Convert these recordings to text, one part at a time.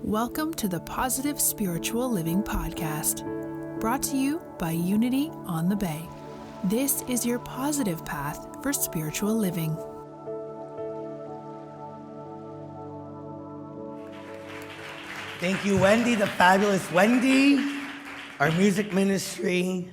Welcome to the Positive Spiritual Living Podcast, brought to you by Unity on the Bay. This is your positive path for spiritual living. Thank you, Wendy, the fabulous Wendy, our music ministry.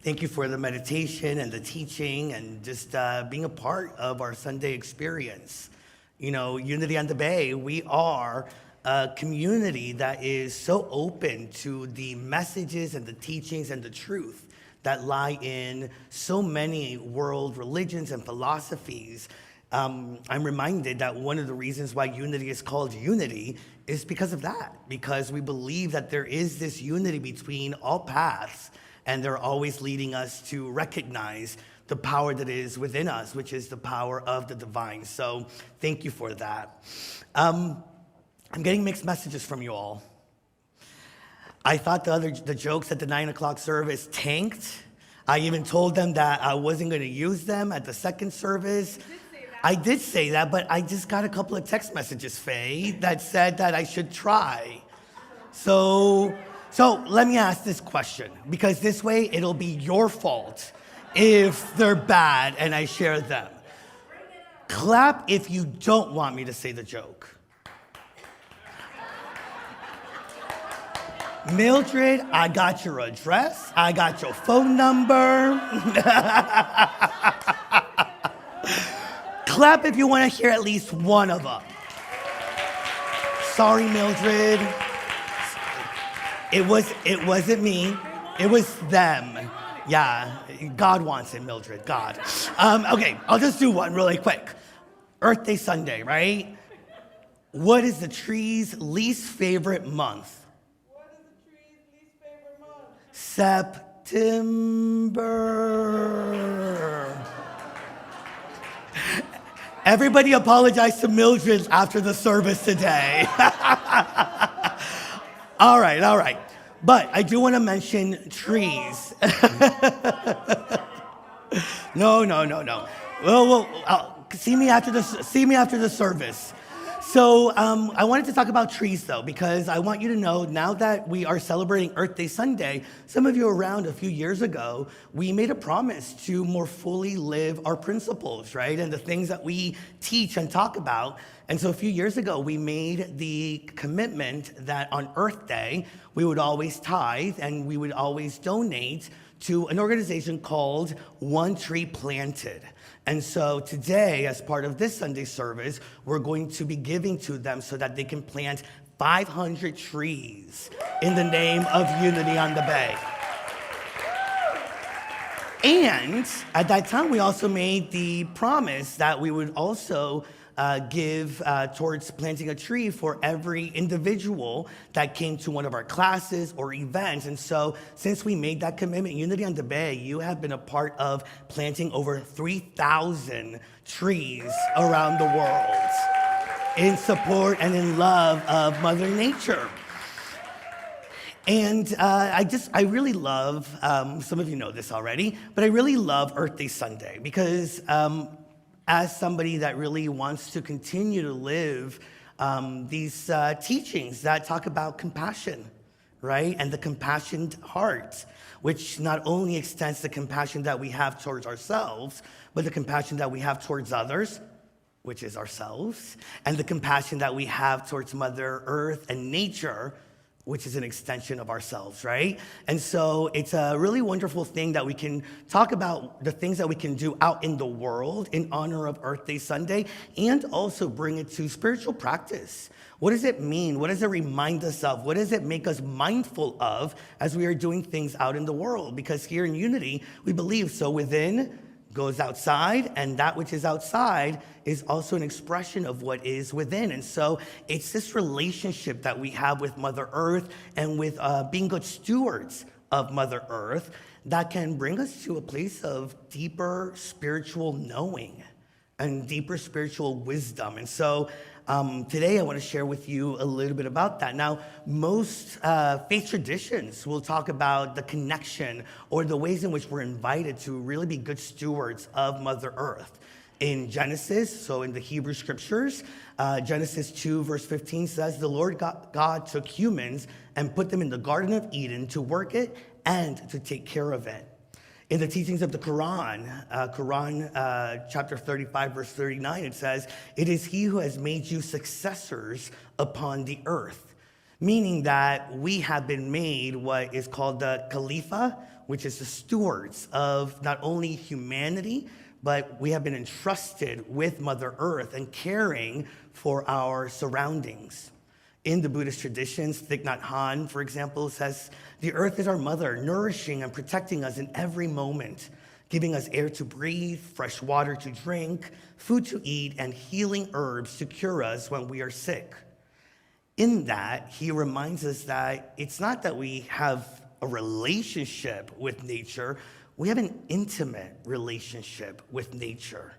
Thank you for the meditation and the teaching and just being a part of our Sunday experience. You know, Unity on the Bay, we are a community that is so open to the messages and the teachings and the truth that lie in so many world religions and philosophies. I'm reminded that one of the reasons why Unity is called Unity is because of that, because we believe that there is this unity between all paths, and they're always leading us to recognize the power that is within us, which is the power of the divine. So thank you for that. I'm getting mixed messages from you all. I thought the jokes at the 9 o'clock service tanked. I even told them that I wasn't going to use them at the second service. I did say that, but I just got a couple of text messages, Faye, that said that I should try. So let me ask this question, because this way it'll be your fault if they're bad and I share them. Clap if you don't want me to say the joke. Mildred, I got your address. I got your phone number. Clap if you want to hear at least one of them. Sorry, Mildred. It wasn't me. It was them. Yeah, God wants it, Mildred. God. Okay, I'll just do one really quick. Earth Day Sunday, right? What is the tree's least favorite month? September. Everybody apologize to Mildred after the service today. All right. But I do want to mention trees. No. Well, see me after the service. So I wanted to talk about trees, though, because I want you to know, now that we are celebrating Earth Day Sunday, some of you around a few years ago, we made a promise to more fully live our principles, right? And the things that we teach and talk about. And so a few years ago, we made the commitment that on Earth Day, we would always tithe and we would always donate to an organization called One Tree Planted. And so today, as part of this Sunday service, we're going to be giving to them so that they can plant 500 trees in the name of Unity on the Bay. And at that time, we also made the promise that we would also give towards planting a tree for every individual that came to one of our classes or events. And so since we made that commitment, Unity on the Bay, you have been a part of planting over 3,000 trees around the world in support and in love of Mother Nature. And I really love, some of you know this already, but I really love Earth Day Sunday because as somebody that really wants to continue to live these teachings that talk about compassion, right? And the compassionate heart, which not only extends the compassion that we have towards ourselves, but the compassion that we have towards others, which is ourselves, and the compassion that we have towards Mother Earth and nature, which is an extension of ourselves, right? And so it's a really wonderful thing that we can talk about the things that we can do out in the world in honor of Earth Day Sunday, and also bring it to spiritual practice. What does it mean? What does it remind us of? What does it make us mindful of as we are doing things out in the world? Because here in Unity, we believe so within goes outside, and that which is outside is also an expression of what is within. And so it's this relationship that we have with Mother Earth and with being good stewards of Mother Earth that can bring us to a place of deeper spiritual knowing and deeper spiritual wisdom. And so today I want to share with you a little bit about that. Now, most faith traditions will talk about the connection or the ways in which we're invited to really be good stewards of Mother Earth. In Genesis, so in the Hebrew scriptures, Genesis 2 verse 15 says, the Lord God took humans and put them in the Garden of Eden to work it and to take care of it. In the teachings of the Quran, chapter 35 verse 39, it says, it is he who has made you successors upon the earth. Meaning that we have been made what is called the Khalifa, which is the stewards of not only humanity, but we have been entrusted with Mother Earth and caring for our surroundings. In the Buddhist traditions, Thich Nhat Hanh, for example, says, the earth is our mother, nourishing and protecting us in every moment, giving us air to breathe, fresh water to drink, food to eat, and healing herbs to cure us when we are sick. In that, he reminds us that it's not that we have a relationship with nature, we have an intimate relationship with nature.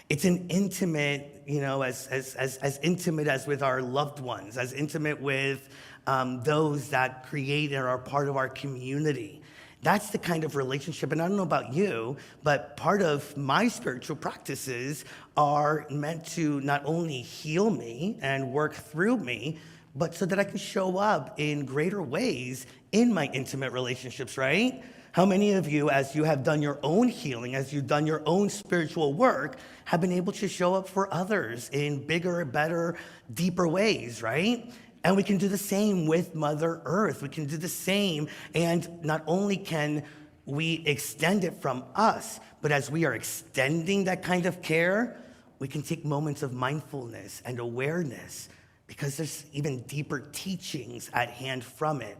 It's an intimate, as intimate as with our loved ones, as intimate with those that create and are part of our community. That's the kind of relationship, and I don't know about you, but part of my spiritual practices are meant to not only heal me and work through me, but so that I can show up in greater ways in my intimate relationships, right? How many of you, as you have done your own healing, as you've done your own spiritual work, have been able to show up for others in bigger, better, deeper ways, right? And we can do the same with Mother Earth. We can do the same, and not only can we extend it from us, but as we are extending that kind of care, we can take moments of mindfulness and awareness, because there's even deeper teachings at hand from it.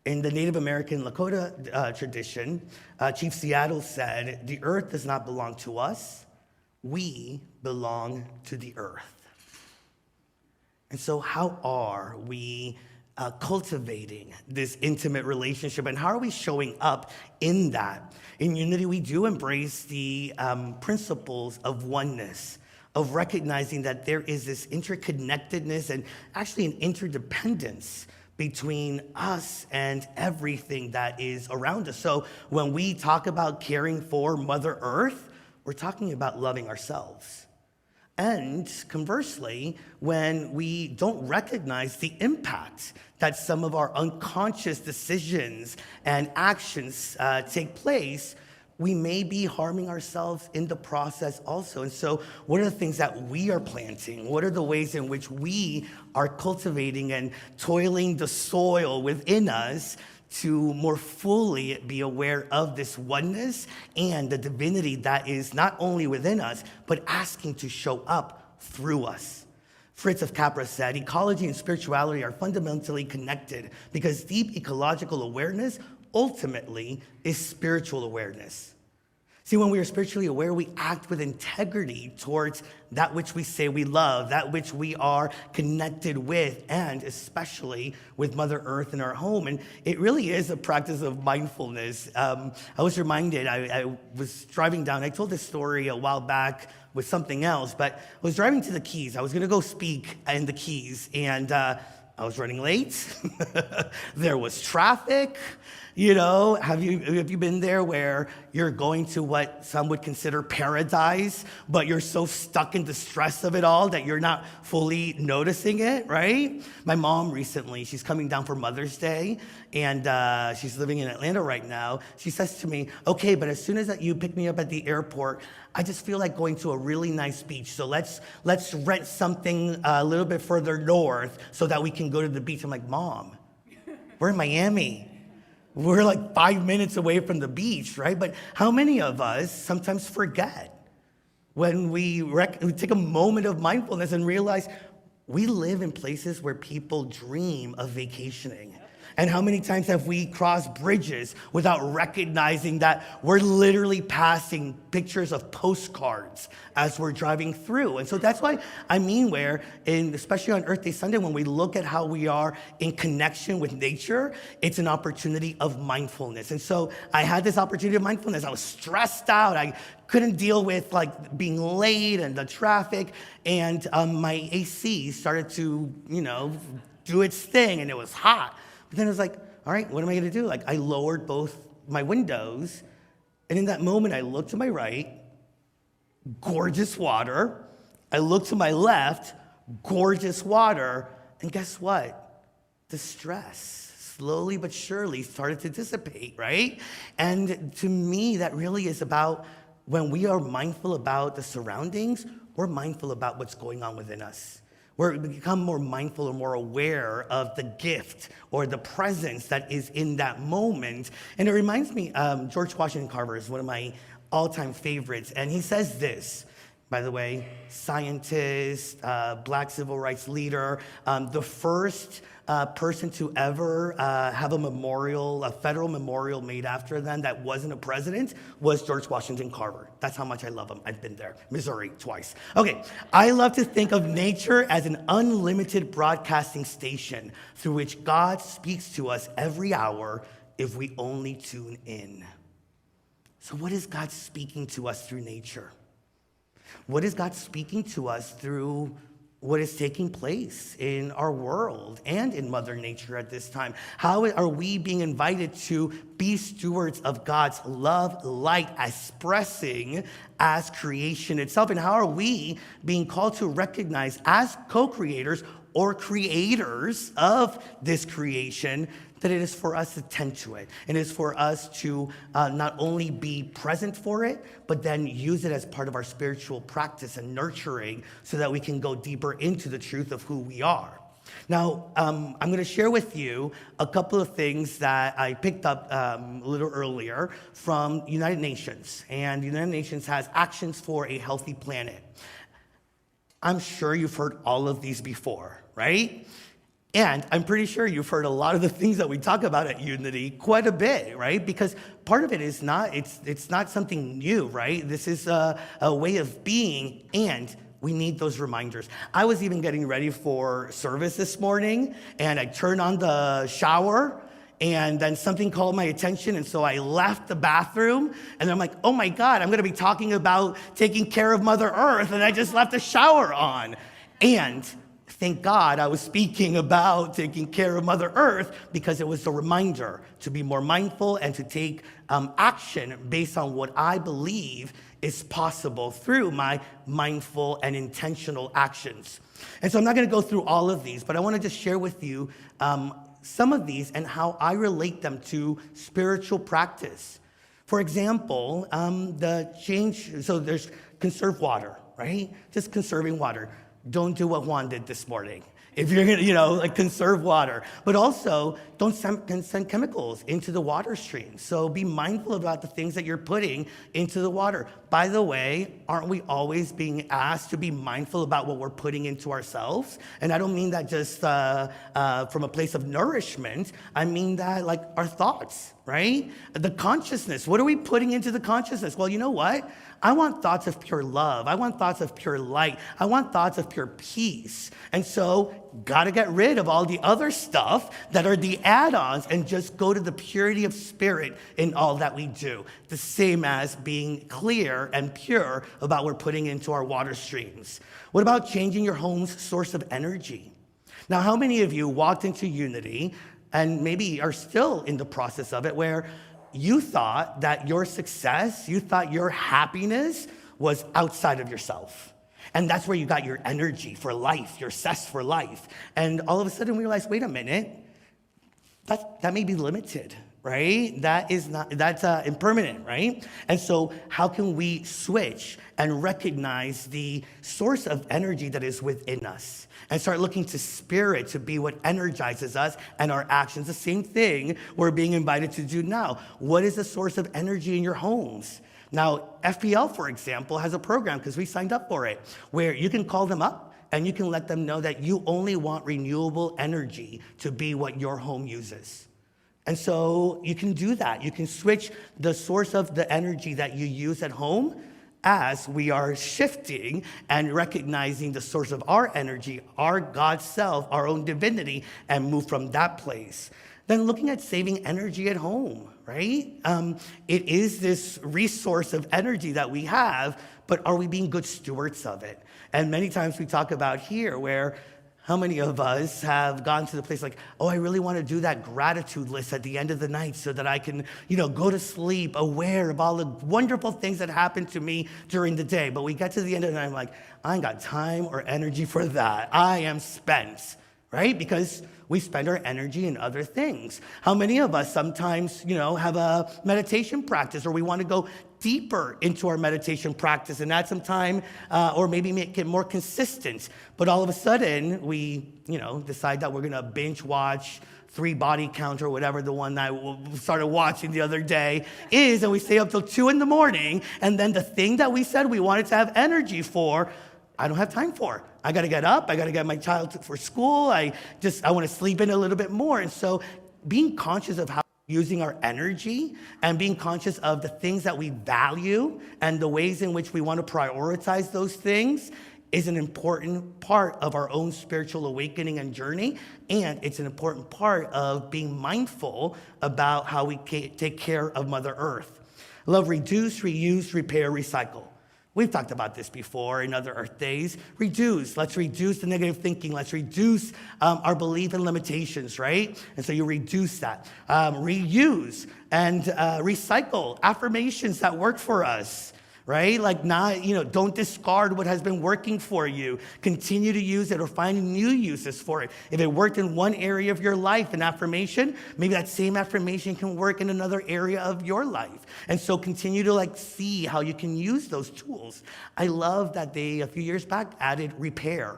In the Native American Lakota tradition, Chief Seattle said, the earth does not belong to us, we belong to the earth. And so how are we cultivating this intimate relationship, and how are we showing up in that? In Unity, we do embrace the principles of oneness, of recognizing that there is this interconnectedness and actually an interdependence between us and everything that is around us. So when we talk about caring for Mother Earth, we're talking about loving ourselves. And conversely, when we don't recognize the impact that some of our unconscious decisions and actions take place, we may be harming ourselves in the process also. And so what are the things that we are planting? What are the ways in which we are cultivating and toiling the soil within us to more fully be aware of this oneness and the divinity that is not only within us, but asking to show up through us? Fritz of Capra said, ecology and spirituality are fundamentally connected because deep ecological awareness ultimately is spiritual awareness. See, when we are spiritually aware, we act with integrity towards that which we say we love, that which we are connected with, and especially with Mother Earth in our home. And it really is a practice of mindfulness. I was reminded, I was driving down, I told this story a while back with something else, but I was driving to the Keys. I was gonna go speak in the Keys, and I was running late. There was traffic. Have you been there where you're going to what some would consider paradise, but you're so stuck in the stress of it all that you're not fully noticing it, right? My mom recently, she's coming down for Mother's Day, and she's living in Atlanta right now. She says to me, okay, but as soon as you pick me up at the airport, I just feel like going to a really nice beach. So let's rent something a little bit further north so that we can go to the beach. I'm like, Mom, we're in Miami. We're like 5 minutes away from the beach, right? But how many of us sometimes forget when we take a moment of mindfulness and realize we live in places where people dream of vacationing? And how many times have we crossed bridges without recognizing that we're literally passing pictures of postcards as we're driving through? And so that's why especially on Earth Day Sunday, when we look at how we are in connection with nature, it's an opportunity of mindfulness. And so I had this opportunity of mindfulness. I was stressed out. I couldn't deal with being late and the traffic. And my AC started to, do its thing, and it was hot. But then I was like, all right, what am I gonna do? I lowered both my windows, and in that moment, I looked to my right, gorgeous water. I look to my left, gorgeous water. And guess what? The stress slowly but surely started to dissipate, right? And to me, that really is about when we are mindful about the surroundings, we're mindful about what's going on within us. We become more mindful or more aware of the gift or the presence that is in that moment. And it reminds me, George Washington Carver is one of my all-time favorites. And he says this, by the way, scientist, black civil rights leader, the first person to ever have a federal memorial made after them that wasn't a president was George Washington Carver. That's how much I love him. I've been there. Missouri, twice. Okay, I love to think of nature as an unlimited broadcasting station through which God speaks to us every hour if we only tune in. So what is God speaking to us through nature? What is God speaking to us through what is taking place in our world and in Mother Nature at this time? How are we being invited to be stewards of God's love, light, expressing as creation itself? And how are we being called to recognize as co-creators or creators of this creation that it is for us to tend to it. It is for us to not only be present for it, but then use it as part of our spiritual practice and nurturing so that we can go deeper into the truth of who we are. Now, I'm going to share with you a couple of things that I picked up a little earlier from United Nations. And the United Nations has actions for a healthy planet. I'm sure you've heard all of these before, right? And I'm pretty sure you've heard a lot of the things that we talk about at Unity quite a bit, right? Because part of it is it's not something new, right? This is a way of being, and we need those reminders. I was even getting ready for service this morning, and I turned on the shower, and then something called my attention, and so I left the bathroom, and I'm like, oh my God, I'm gonna be talking about taking care of Mother Earth, and I just left the shower on. And thank God I was speaking about taking care of Mother Earth because it was a reminder to be more mindful and to take action based on what I believe is possible through my mindful and intentional actions. And so I'm not going to go through all of these, but I want to just share with you some of these and how I relate them to spiritual practice. For example, so there's conserve water, right? Just conserving water. Don't do what Juan did this morning. If you're gonna, conserve water. But also, don't send chemicals into the water stream. So be mindful about the things that you're putting into the water. By the way, aren't we always being asked to be mindful about what we're putting into ourselves? And I don't mean that just from a place of nourishment. I mean that like our thoughts, right? The consciousness. What are we putting into the consciousness? Well, you know what? I want thoughts of pure love. I want thoughts of pure light. I want thoughts of pure peace. And so, gotta get rid of all the other stuff that are the add-ons and just go to the purity of spirit in all that we do. The same as being clear and pure about what we're putting into our water streams. What about changing your home's source of energy? Now, how many of you walked into Unity and maybe are still in the process of it where you thought that your success, you thought your happiness was outside of yourself. And that's where you got your energy for life, your zest for life. And all of a sudden we realized, wait a minute, that may be limited, right? That's impermanent, right? And so how can we switch and recognize the source of energy that is within us and start looking to spirit to be what energizes us and our actions? The same thing we're being invited to do now. What is the source of energy in your homes? Now, FPL, for example, has a program, because we signed up for it, where you can call them up and you can let them know that you only want renewable energy to be what your home uses. And so you can do that. You can switch the source of the energy that you use at home as we are shifting and recognizing the source of our energy, our God self, our own divinity, and move from that place. Then looking at saving energy at home, right? It is this resource of energy that we have, but are we being good stewards of it? And many times we talk about here where How many of us have gone to the place like, oh, I really want to do that gratitude list at the end of the night so that I can, go to sleep aware of all the wonderful things that happened to me during the day. But we get to the end of the night, I'm like, I ain't got time or energy for that. I am spent, right? Because we spend our energy in other things. How many of us sometimes, have a meditation practice, or we want to go deeper into our meditation practice and add some time, or maybe make it more consistent. But all of a sudden, we, decide that we're going to binge watch 3 Body Count or whatever the one that I started watching the other day is, and we stay up till 2 a.m, and then the thing that we said we wanted to have energy for, I don't have time for. I got to get up. I got to get my child for school. I want to sleep in a little bit more. And so being conscious of how we're using our energy and being conscious of the things that we value and the ways in which we want to prioritize those things is an important part of our own spiritual awakening and journey. And it's an important part of being mindful about how we take care of Mother Earth. I love reduce, reuse, repair, recycle. We've talked about this before in other Earth Days. Reduce. Let's reduce the negative thinking. Let's reduce our belief in limitations, right? And so you reduce that. Reuse and recycle affirmations that work for us, right? Like don't discard what has been working for you. Continue to use it or find new uses for it. If it worked in one area of your life, an affirmation, maybe that same affirmation can work in another area of your life. And so continue to see how you can use those tools. I love that they, a few years back, added repair.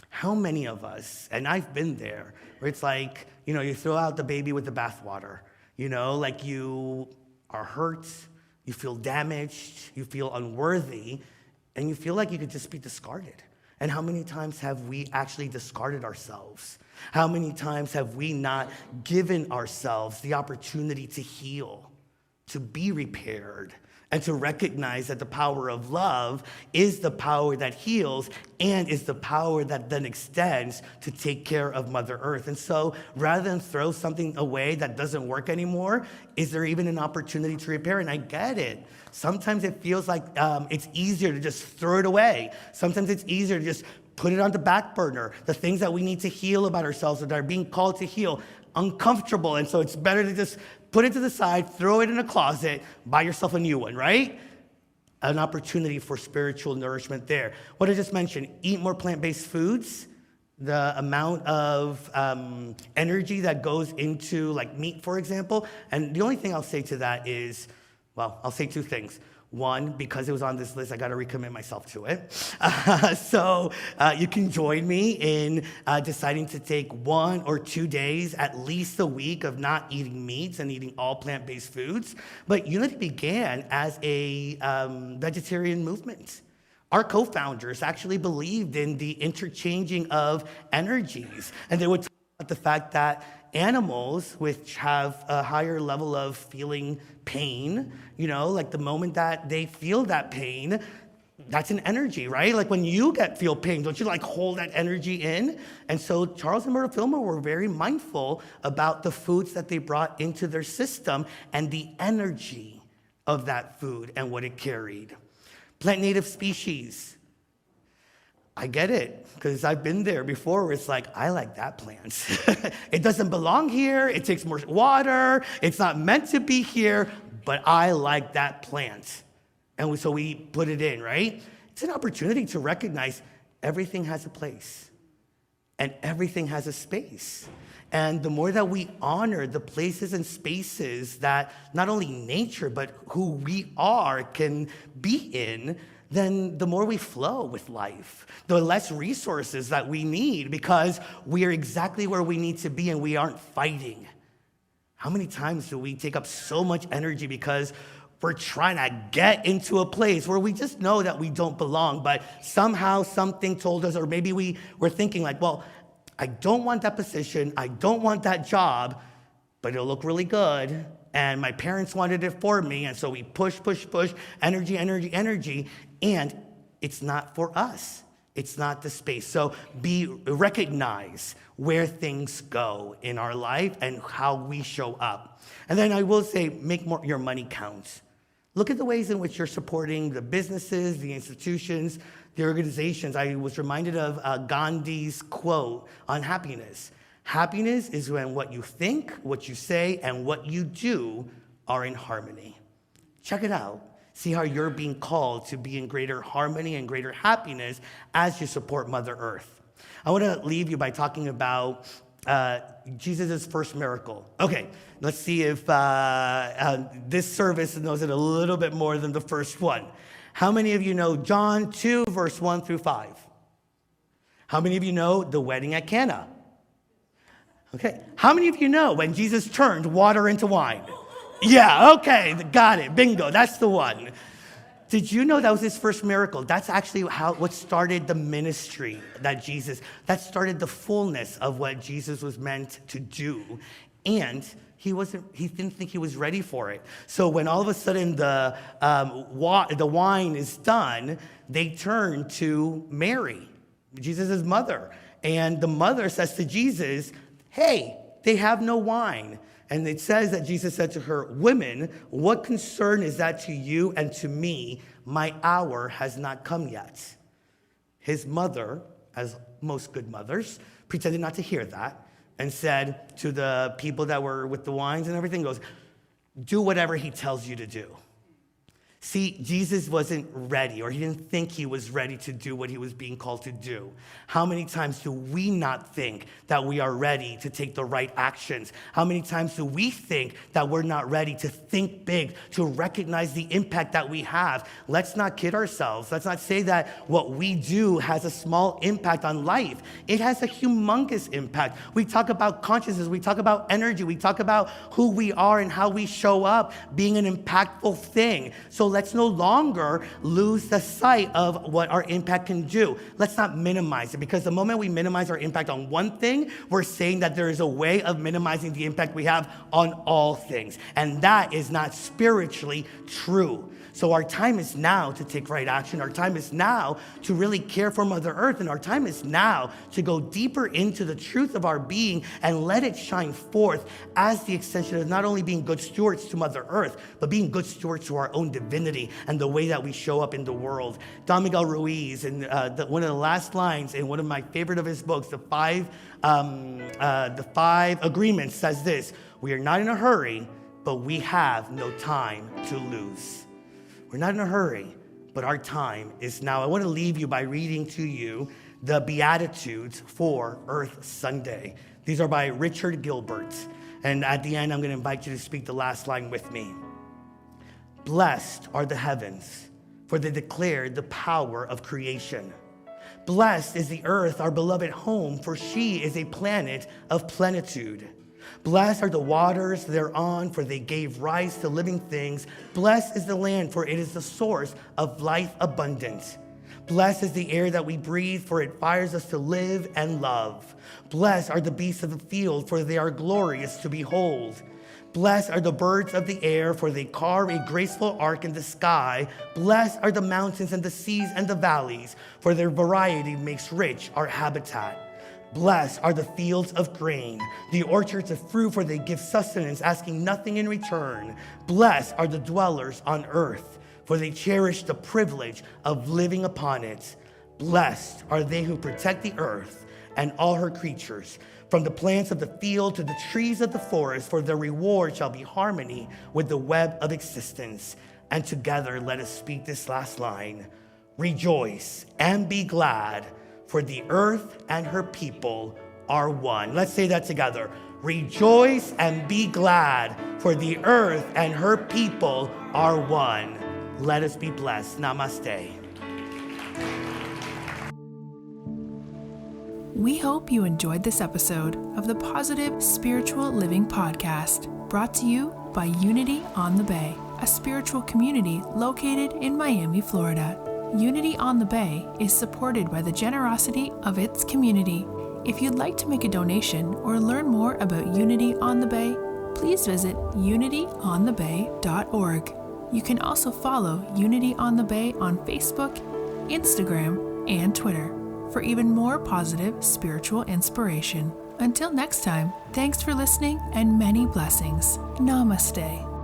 How many of us, and I've been there, where it's like, you throw out the baby with the bathwater, you are hurt, you feel damaged, you feel unworthy, and you feel like you could just be discarded. And how many times have we actually discarded ourselves? How many times have we not given ourselves the opportunity to heal, to be repaired, and to recognize that the power of love is the power that heals and is the power that then extends to take care of Mother Earth. And so rather than throw something away that doesn't work anymore, is there even an opportunity to repair? And I get it. Sometimes it feels like it's easier to just throw it away. Sometimes it's easier to just put it on the back burner. The things that we need to heal about ourselves that are being called to heal, uncomfortable. And so it's better to just put it to the side, throw it in a closet, buy yourself a new one, right? An opportunity for spiritual nourishment there. What I just mentioned, eat more plant-based foods. The amount of energy that goes into meat, for example. And the only thing I'll say to that is, I'll say 2 things. One, because it was on this list, I got to recommit myself to it. So you can join me in deciding to take 1 or 2 days, at least a week, of not eating meats and eating all plant-based foods. But Unity began as a vegetarian movement. Our co-founders actually believed in the interchanging of energies. And they would talk about the fact that animals, which have a higher level of feeling pain, the moment that they feel that pain, that's an energy, right? When you feel pain, don't you hold that energy in? And so Charles and Myrtle Fillmore were very mindful about the foods that they brought into their system and the energy of that food and what it carried. Plant native species. I get it, because I've been there before where it's I like that plant. It doesn't belong here. It takes more water. It's not meant to be here, but I like that plant. And so we put it in, right? It's an opportunity to recognize everything has a place and everything has a space. And the more that we honor the places and spaces that not only nature, but who we are can be in, then the more we flow with life, the less resources that we need because we are exactly where we need to be and we aren't fighting. How many times do we take up so much energy because we're trying to get into a place where we just know that we don't belong, but somehow something told us, or maybe we were thinking I don't want that position, I don't want that job, but it'll look really good. And my parents wanted it for me, and so we push, energy, and it's not for us. It's not the space. So recognize where things go in our life and how we show up. And then I will say, make your money count. Look at the ways in which you're supporting the businesses, the institutions the organizations, I was reminded of Gandhi's quote on happiness. Happiness is when what you think, what you say, and what you do are in harmony. Check it out. See how you're being called to be in greater harmony and greater happiness as you support Mother Earth. I want to leave you by talking about Jesus' first miracle. Okay, let's see if this service knows it a little bit more than the first one. How many of you know John 2, verse 1 through 5? How many of you know the wedding at Cana? Okay, how many of you know when Jesus turned water into wine? Yeah, okay, got it, bingo, that's the one. Did you know that was his first miracle? That's actually what started the ministry that started the fullness of what Jesus was meant to do. And he didn't think he was ready for it. So when all of a sudden the wine is done, they turn to Mary, Jesus' mother. And the mother says to Jesus, hey, they have no wine. And it says that Jesus said to her, women, what concern is that to you and to me? My hour has not come yet. His mother, as most good mothers, pretended not to hear that and said to the people that were with the wines and everything, goes, do whatever he tells you to do. See, Jesus wasn't ready, or he didn't think he was ready to do what he was being called to do. How many times do we not think that we are ready to take the right actions? How many times do we think that we're not ready to think big, to recognize the impact that we have? Let's not kid ourselves. Let's not say that what we do has a small impact on life. It has a humongous impact. We talk about consciousness. We talk about energy. We talk about who we are and how we show up being an impactful thing. So let's no longer lose the sight of what our impact can do. Let's not minimize it, because the moment we minimize our impact on one thing, we're saying that there is a way of minimizing the impact we have on all things. And that is not spiritually true. So our time is now to take right action. Our time is now to really care for Mother Earth. And our time is now to go deeper into the truth of our being and let it shine forth as the extension of not only being good stewards to Mother Earth, but being good stewards to our own divinity and the way that we show up in the world. Don Miguel Ruiz, in one of the last lines in one of my favorite of his books, The Five Agreements, says this: we are not in a hurry, but we have no time to lose. We're not in a hurry, but our time is now. I want to leave you by reading to you the Beatitudes for Earth Sunday. These are by Richard Gilbert. And at the end, I'm going to invite you to speak the last line with me. Blessed are the heavens, for they declare the power of creation. Blessed is the earth, our beloved home, for she is a planet of plenitude. Blessed are the waters thereon, for they gave rise to living things. Blessed is the land, for it is the source of life abundant. Blessed is the air that we breathe, for it fires us to live and love. Blessed are the beasts of the field, for they are glorious to behold. Blessed are the birds of the air, for they carve a graceful arc in the sky. Blessed are the mountains and the seas and the valleys, for their variety makes rich our habitat. Blessed are the fields of grain, the orchards of fruit, for they give sustenance, asking nothing in return. Blessed are the dwellers on earth, for they cherish the privilege of living upon it. Blessed are they who protect the earth and all her creatures, from the plants of the field to the trees of the forest, for their reward shall be harmony with the web of existence. And together let us speak this last line: rejoice and be glad, for the earth and her people are one. Let's say that together. Rejoice and be glad, for the earth and her people are one. Let us be blessed. Namaste. We hope you enjoyed this episode of the Positive Spiritual Living Podcast, brought to you by Unity on the Bay, a spiritual community located in Miami, Florida. Unity on the Bay is supported by the generosity of its community. If you'd like to make a donation or learn more about Unity on the Bay, please visit unityonthebay.org. You can also follow Unity on the Bay on Facebook, Instagram, and Twitter for even more positive spiritual inspiration. Until next time, thanks for listening and many blessings. Namaste.